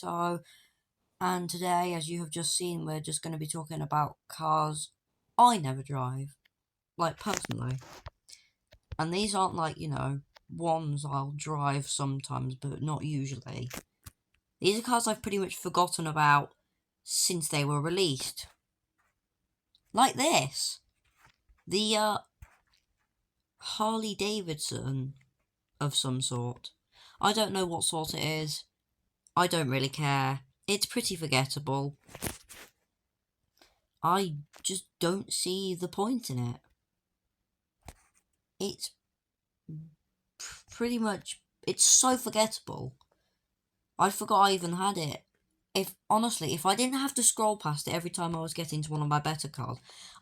Taco, and today, as you have just seen, we're just going to be talking about cars I never drive, like personally. And these aren't like, ones I'll drive sometimes, but not usually. These are cars I've pretty much forgotten about since they were released. Like this. The Harley Davidson of some sort. I don't know what sort it is. I don't really care. It's pretty forgettable. I just don't see the point in it. It's pretty much, it's so forgettable. I forgot I even had it. Honestly, if I didn't have to scroll past it every time I was getting to one of my better cars,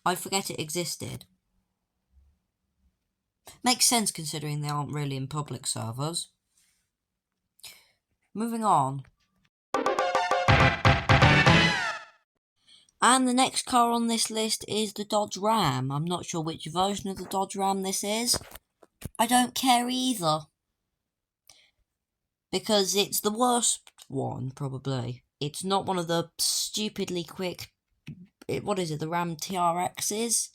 I'd forget it existed. Makes sense considering they aren't really in public servers. Moving on. And the next car on this list is the Dodge Ram. I'm not sure which version of the Dodge Ram this is. I don't care either. Because it's the worst one, probably. It's not one of the stupidly quick... What is it, the Ram TRXs?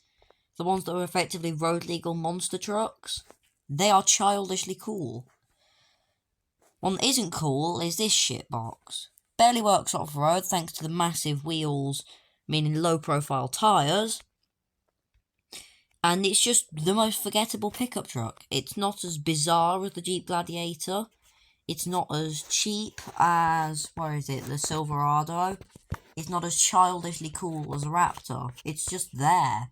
The ones that are effectively road legal monster trucks? They are childishly cool. One that isn't cool is this shitbox. Barely works off-road thanks to the massive wheels, meaning low-profile tyres. And it's just the most forgettable pickup truck. It's not as bizarre as the Jeep Gladiator. It's not as cheap as, the Silverado. It's not as childishly cool as a Raptor. It's just there.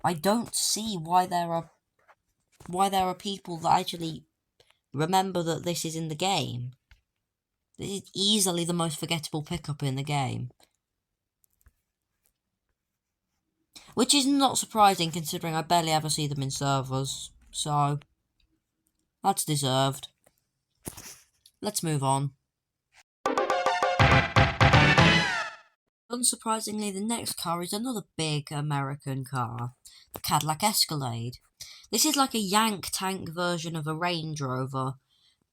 I don't see why there are people that actually remember that this is in the game. This is easily the most forgettable pickup in the game. Which is not surprising considering I barely ever see them in servers. So, that's deserved. Let's move on. Unsurprisingly, the next car is another big American car, the Cadillac Escalade. This is like a yank tank version of a Range Rover,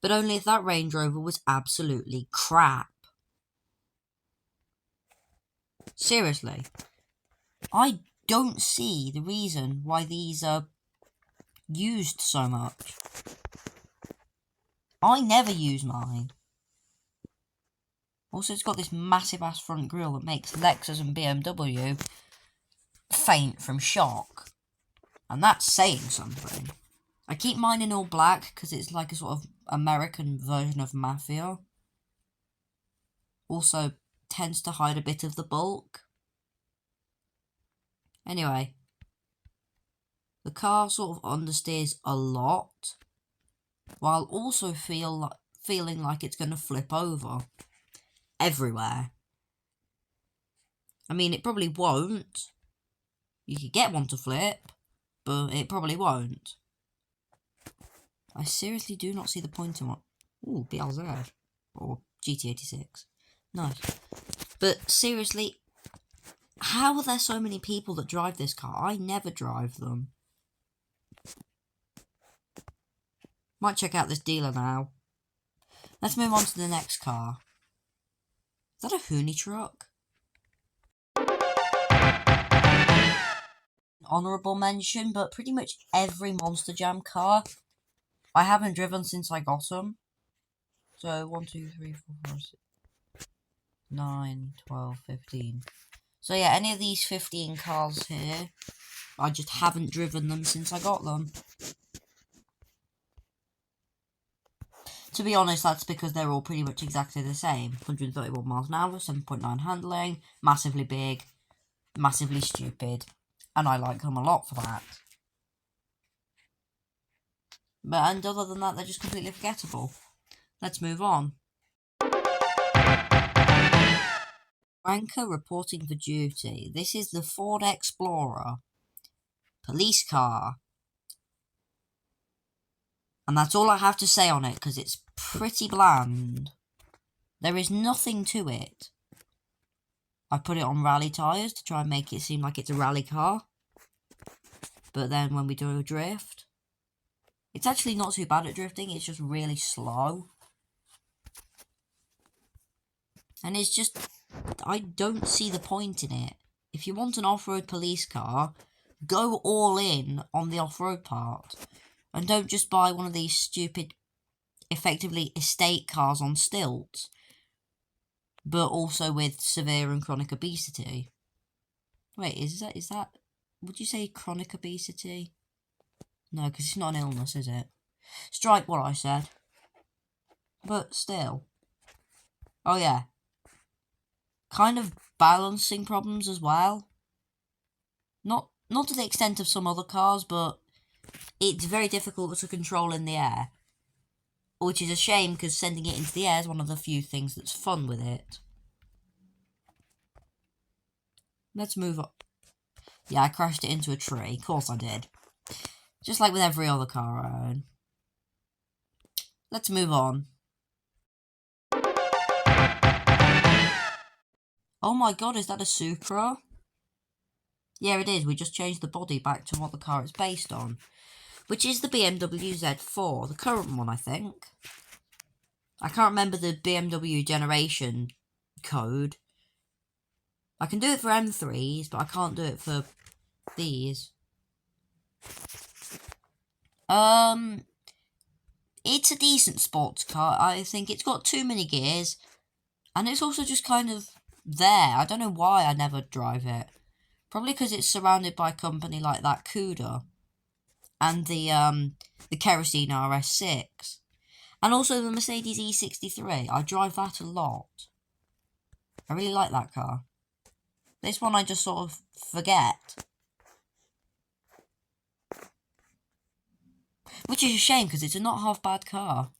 but only if that Range Rover was absolutely crap. Seriously, I don't see the reason why these are used so much. I never use mine. Also, it's got this massive ass front grille that makes Lexus and BMW faint from shock. And that's saying something. I keep mine in all black because it's like a sort of American version of Mafia. Also, tends to hide a bit of the bulk. Anyway, the car sort of understeers a lot, while also feeling like it's going to flip over everywhere. I mean, it probably won't. You could get one to flip, but it probably won't. I seriously do not see the point in what... Ooh, BLZ. Or GT86. Nice. But seriously, how are there so many people that drive this car? I never drive them. Might check out this dealer now. Let's move on to the next car. Is that a Hoonie truck? Honourable mention, but pretty much every Monster Jam car I haven't driven since I got them. So 1, 2, 3, 4, 5, 6, 9, 12, 15. So yeah, any of these 15 cars here, I just haven't driven them since I got them. To be honest, that's because they're all pretty much exactly the same. 131 miles an hour, 7.9 handling, massively big, massively stupid. And I like them a lot for that. And other than that, they're just completely forgettable. Let's move on. Ranker reporting for duty. This is the Ford Explorer. Police car. And that's all I have to say on it, because it's pretty bland. There is nothing to it. I put it on rally tyres to try and make it seem like it's a rally car. But then when we do a drift, it's actually not too bad at drifting, it's just really slow. And it's just, I don't see the point in it. If you want an off-road police car, go all in on the off-road part. And don't just buy one of these stupid, effectively estate cars on stilts, but also with severe and chronic obesity. Wait, is that, would you say chronic obesity? No, because it's not an illness, is it? Strike what I said. But still. Oh yeah. Kind of balancing problems as well. Not to the extent of some other cars, but it's very difficult to control in the air. Which is a shame, because sending it into the air is one of the few things that's fun with it. Let's move on. Yeah, I crashed it into a tree. Of course I did. Just like with every other car I own. Let's move on. Oh my god, is that a Supra? Yeah, it is. We just changed the body back to what the car it's based on. Which is the BMW Z4, the current one, I think. I can't remember the BMW generation code. I can do it for M3s, but I can't do it for these. It's a decent sports car. I think it's got too many gears, and it's also just kind of there. I don't know why I never drive it. Probably because it's surrounded by a company like that Cuda, and the Kerosene RS6, and also the Mercedes E63. I drive that a lot. I really like that car. This one I just sort of forget. Which is a shame, because it's a not half bad car.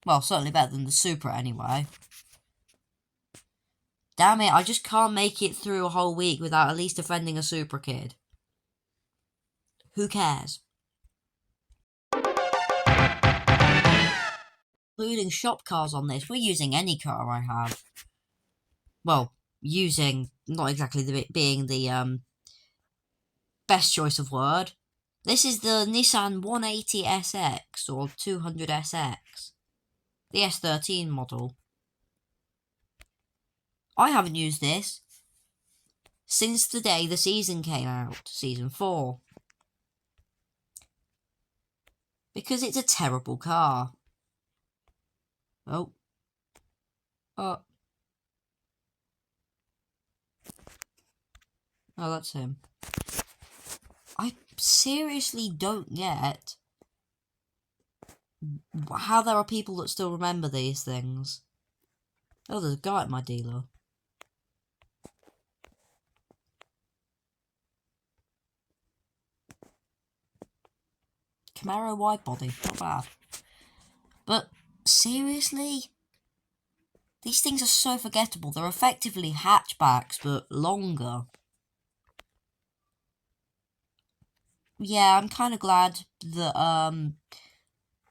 Well, certainly better than the Supra anyway. Damn it, I just can't make it through a whole week without at least offending a Supra kid. Who cares? Including shop cars on this, we're using any car I have. Well, using, not exactly being the best choice of word. This is the Nissan 180SX, or 200SX. The S13 model. I haven't used this since the day the season came out, Season 4. Because it's a terrible car. Oh. Oh, that's him. I seriously don't get how there are people that still remember these things. Oh, there's a guy at my dealer. Camaro wide body, not bad. But seriously? These things are so forgettable. They're effectively hatchbacks, but longer. Yeah, I'm kind of glad that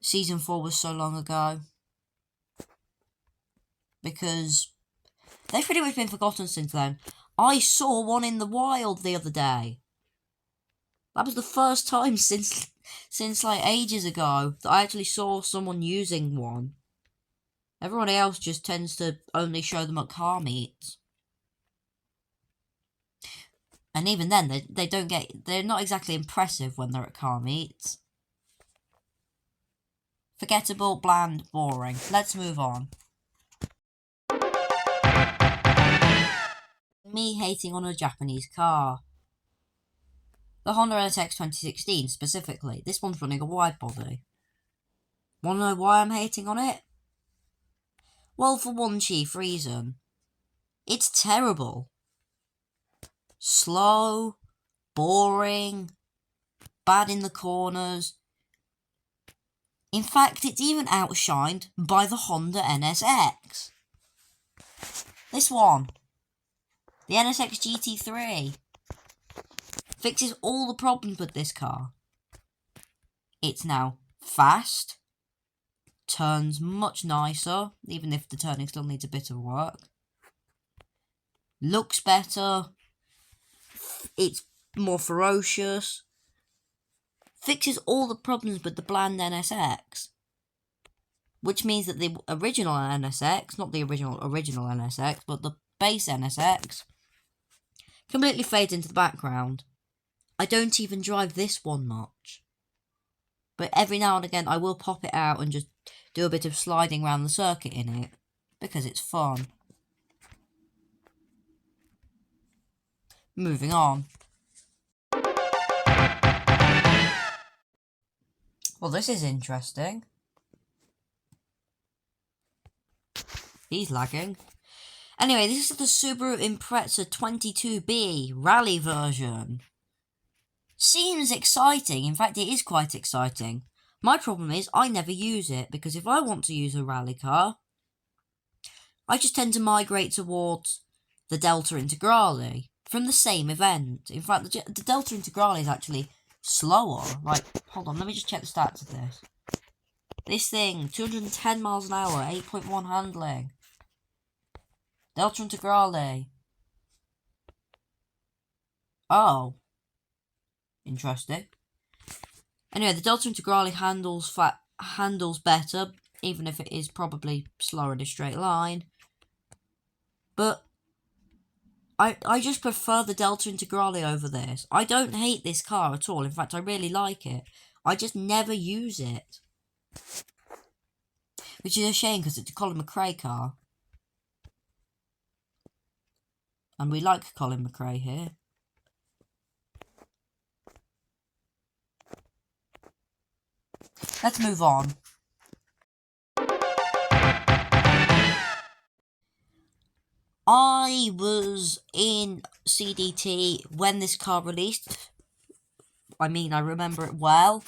Season 4 was so long ago. Because they've pretty much been forgotten since then. I saw one in the wild the other day. That was the first time since like ages ago that I actually saw someone using one. Everyone else just tends to only show them at car meets. And even then, they're not exactly impressive when they're at car meets. Forgettable, bland, boring. Let's move on. Me hating on a Japanese car. The Honda NSX 2016 specifically. This one's running a wide body. Wanna know why I'm hating on it? Well, for one chief reason. It's terrible. Slow, boring, bad in the corners. In fact, it's even outshined by the Honda NSX. This one. The NSX GT3. Fixes all the problems with this car. It's now fast. Turns much nicer, even if the turning still needs a bit of work. Looks better. It's more ferocious. Fixes all the problems with the bland NSX. which means that the original NSX, not the original NSX, but the base NSX, completely fades into the background. I don't even drive this one much. But every now and again I will pop it out and just do a bit of sliding around the circuit in it, because it's fun. Moving on. Well, this is interesting. He's lagging. Anyway, this is the Subaru Impreza 22B rally version. Seems exciting. In fact, it is quite exciting. My problem is I never use it, because if I want to use a rally car, I just tend to migrate towards the Delta Integrale from the same event. In fact, the Delta Integrale is actually slower. Like, hold on, let me just check the stats of this. This thing, 210 miles an hour, 8.1 handling. Delta Integrale. Oh. Interesting. Anyway, the Delta Integrale handles better, even if it is probably slower in a straight line. But I just prefer the Delta Integrale over this. I don't hate this car at all. In fact, I really like it. I just never use it. Which is a shame, because it's a Colin McRae car. And we like Colin McRae here. Let's move on. I was in CDT when this car released. I mean, I remember it well.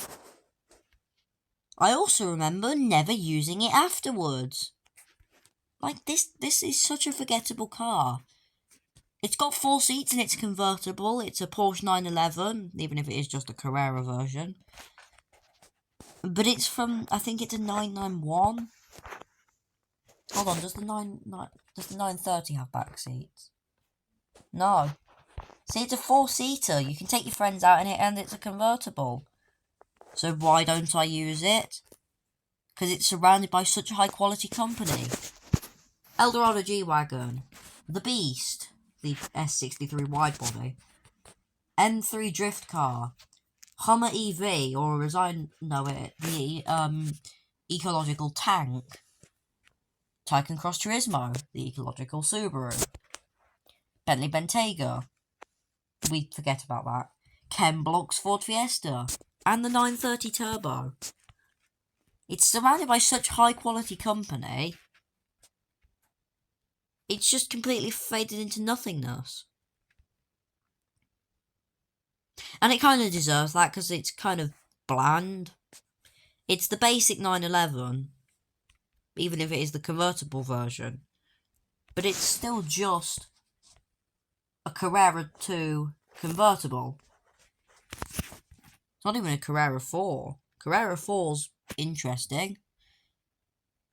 I also remember never using it afterwards. Like, this is such a forgettable car. It's got 4 seats and it's convertible. It's a Porsche 911, even if it is just a Carrera version. But it's from, I think it's a 991. Hold on, does the 930 have back seats? No. See, it's a 4-seater. You can take your friends out in it, and it's a convertible. So why don't I use it? Because it's surrounded by such a high-quality company. Eldorado G-Wagon. The Beast. The S63 widebody. M3 drift car. Hummer EV, or as I know it, the ecological tank. Tycoon Cross Turismo, the ecological Subaru. Bentley Bentayga. We forget about that. Ken Block's Ford Fiesta. And the 930 Turbo. It's surrounded by such high quality company. It's just completely faded into nothingness. And it kind of deserves that, because it's kind of bland. It's the basic 911, even if it is the convertible version. But it's still just a Carrera 2 convertible. It's not even a Carrera 4. Carrera 4's interesting,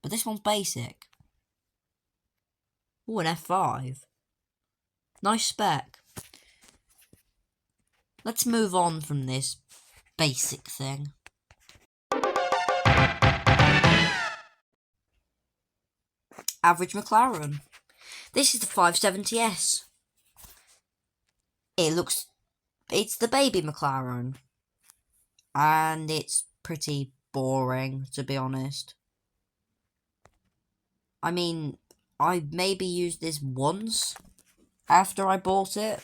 but this one's basic. Ooh, an F5. Nice spec. Let's move on from this basic thing. Average McLaren. This is the 570S. It's the baby McLaren. And it's pretty boring, to be honest. I mean, I maybe used this once after I bought it.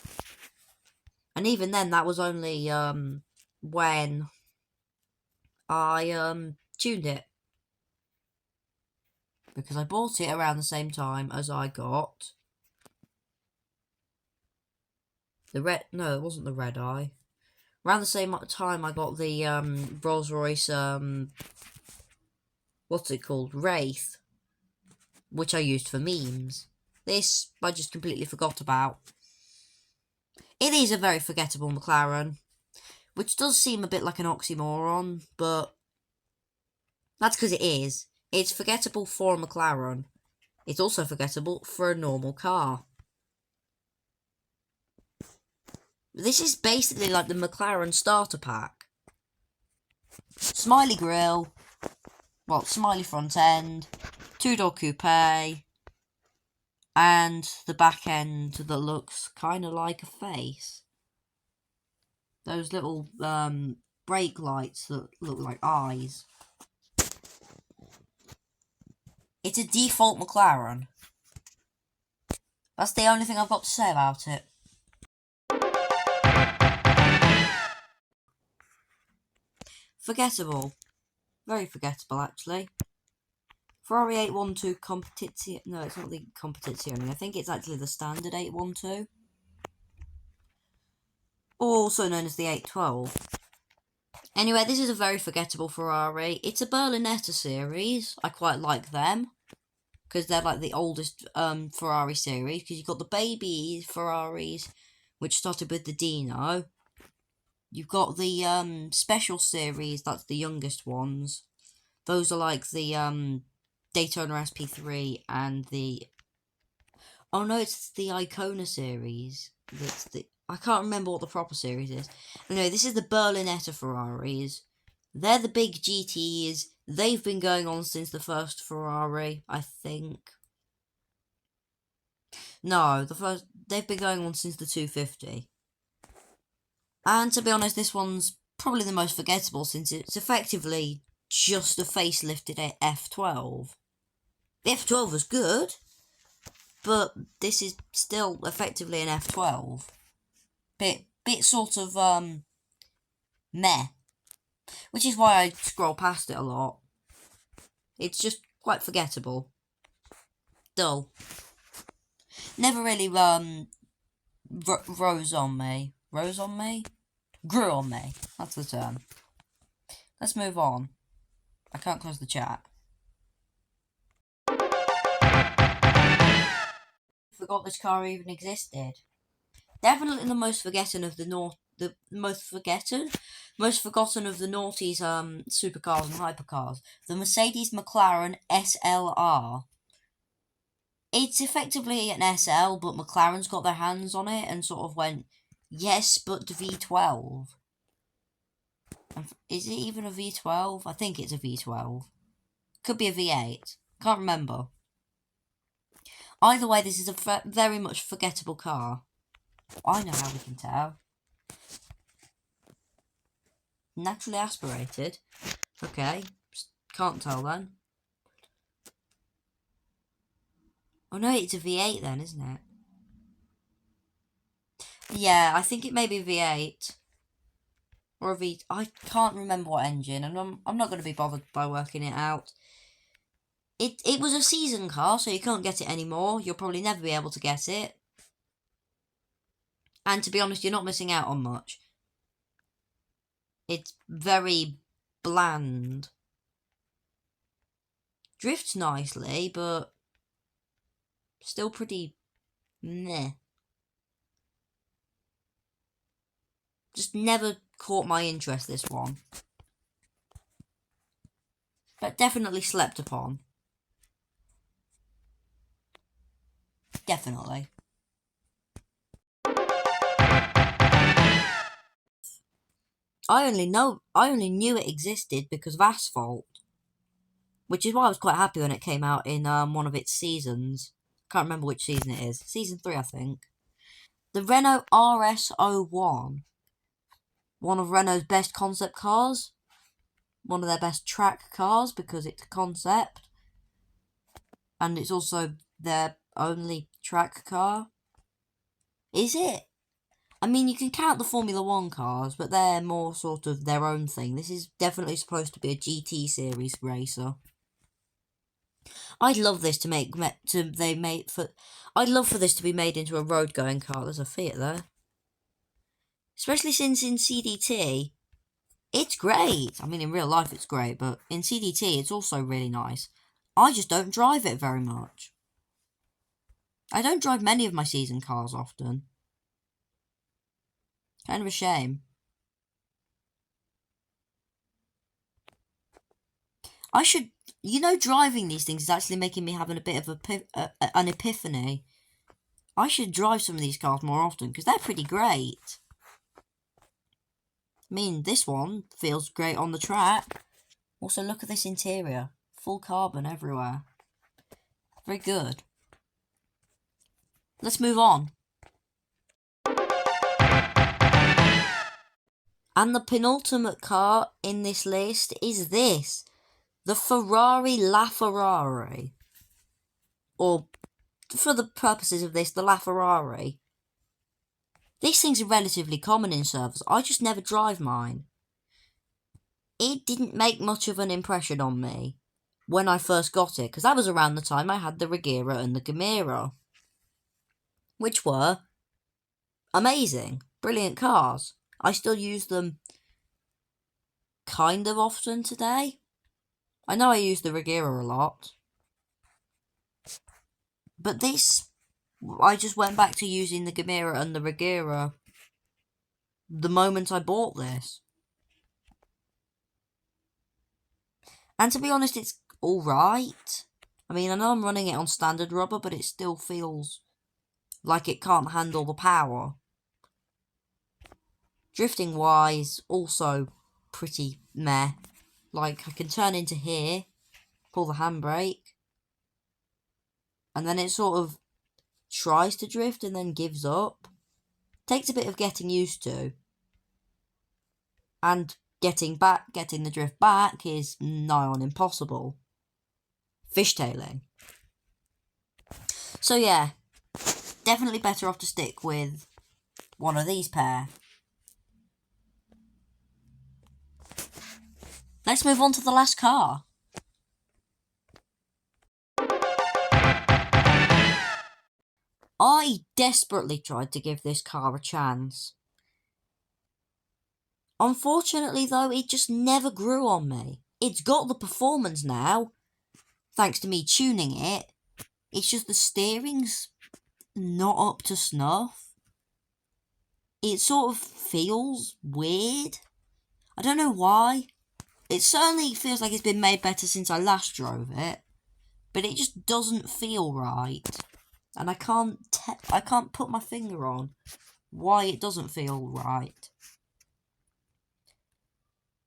And even then, that was only when I tuned it. Because I bought it around the same time as I got the red... No, it wasn't the red eye. Around the same time I got the Rolls-Royce, what's it called? Wraith. Which I used for memes. This, I just completely forgot about. It is a very forgettable McLaren, which does seem a bit like an oxymoron, but that's because it is. It's forgettable for a McLaren. It's also forgettable for a normal car. This is basically like the McLaren starter pack. Smiley grille, well, smiley front end, two-door coupe, and the back end that looks kind of like a face. Those little brake lights that look like eyes. It's a default McLaren. That's the only thing I've got to say about it. Forgettable. Very forgettable, actually. Ferrari 812 Competizione. No, it's not the Competizione. I think it's actually the standard 812. Also known as the 812. Anyway, this is a very forgettable Ferrari. It's a Berlinetta series. I quite like them. Because they're like the oldest Ferrari series. Because you've got the baby Ferraris, which started with the Dino. You've got the special series, that's the youngest ones. Those are like the Daytona SP3 and the... Oh no, it's the Icona series. That's the... I can't remember what the proper series is. Anyway, this is the Berlinetta Ferraris. They're the big GTs. They've been going on since the first Ferrari, I think. No, they've been going on since the 250. And to be honest, this one's probably the most forgettable since it's effectively just a facelifted F12. The F12 was good, but this is still effectively an F12. Bit sort of, meh. Which is why I scroll past it a lot. It's just quite forgettable. Dull. Never really, rose on me. Rose on me? Grew on me. That's the term. Let's move on. I can't close the chat. Forgot this car even existed. Definitely the most forgotten of the most forgotten of the noughties supercars and hypercars. The Mercedes McLaren SLR. It's effectively an SL, but McLaren's got their hands on it and sort of went, yes, but V12. Is it even a V12? I think it's a V12. Could be a V8. Can't remember. Either way, this is a very much forgettable car. I know how we can tell. Naturally aspirated. Okay. Can't tell then. Oh no, it's a V8 then, isn't it? Yeah, I think it may be V8. Or a V... I can't remember what engine, and I'm not going to be bothered by working it out. It was a season car, so you can't get it anymore. You'll probably never be able to get it. And to be honest, you're not missing out on much. It's very bland. Drifts nicely, but still pretty meh. Just never caught my interest, this one. But definitely slept upon. Definitely. I only knew it existed because of Asphalt. Which is why I was quite happy when it came out in one of its seasons. Can't remember which season it is. Season 3, I think. The Renault RS01. One of Renault's best concept cars. One of their best track cars because it's a concept. And it's also their only track car. Is it? I mean, you can count the Formula 1 cars, but they're more sort of their own thing. This is definitely supposed to be a GT series racer. I'd love this to I'd love for this to be made into a road going car. There's a Fiat there. Especially since in CDT, it's great. I mean, in real life it's great, but in CDT it's also really nice. I just don't drive it very much. I don't drive many of my season cars often. Kind of a shame. I should... You know, driving these things is actually making me have a bit of an epiphany. I should drive some of these cars more often, because they're pretty great. I mean, this one feels great on the track. Also, look at this interior. full carbon everywhere. Very good. Let's move on. And the penultimate car in this list is this. The Ferrari LaFerrari. Or, for the purposes of this, the LaFerrari. These things are relatively common in servers. I just never drive mine. It didn't make much of an impression on me when I first got it, because that was around the time I had the Regera and the Gamera, which were amazing, brilliant cars. I still use them kind of often today. I know I use the Regera a lot, but this, I just went back to using the Gamera and the Regera the moment I bought this. And to be honest, it's alright. I mean, I know I'm running it on standard rubber, but it still feels like it can't handle the power. Drifting wise, also pretty meh. Like, I can turn into here, pull the handbrake, and then it sort of tries to drift and then gives up. Takes a bit of getting used to. And getting the drift back is nigh on impossible. Fishtailing. So yeah, definitely better off to stick with one of these pair. Let's move on to the last car. I desperately tried to give this car a chance. Unfortunately though, it just never grew on me. It's got the performance now, thanks to me tuning it. It's just the steering's not up to snuff. It sort of feels weird. I don't know why. It certainly feels like it's been made better since I last drove it, but it just doesn't feel right. And I can't put my finger on why it doesn't feel right.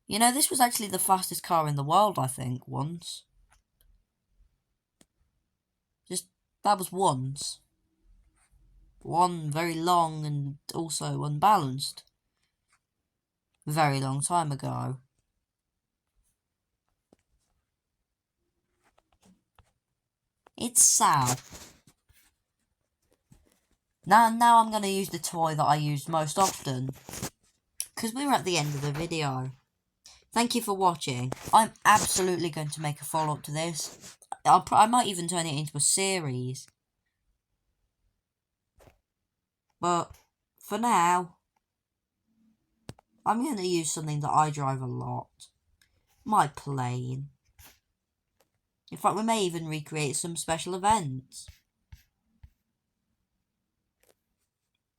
You know, this was actually the fastest car in the world, I think, once. That was once. One very long and also unbalanced. Very long time ago. It's sad. Now I'm going to use the toy that I use most often. Because we're at the end of the video. Thank you for watching. I'm absolutely going to make a follow-up to this. I might even turn it into a series. But for now, I'm going to use something that I drive a lot. My plane. In fact, we may even recreate some special events.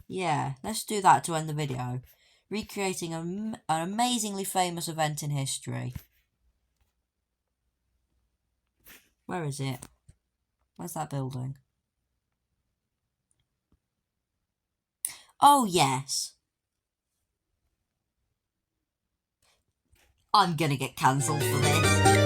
Yeah, let's do that to end the video. Recreating an amazingly famous event in history. Where is it? Where's that building? Oh, yes. I'm gonna get cancelled for this.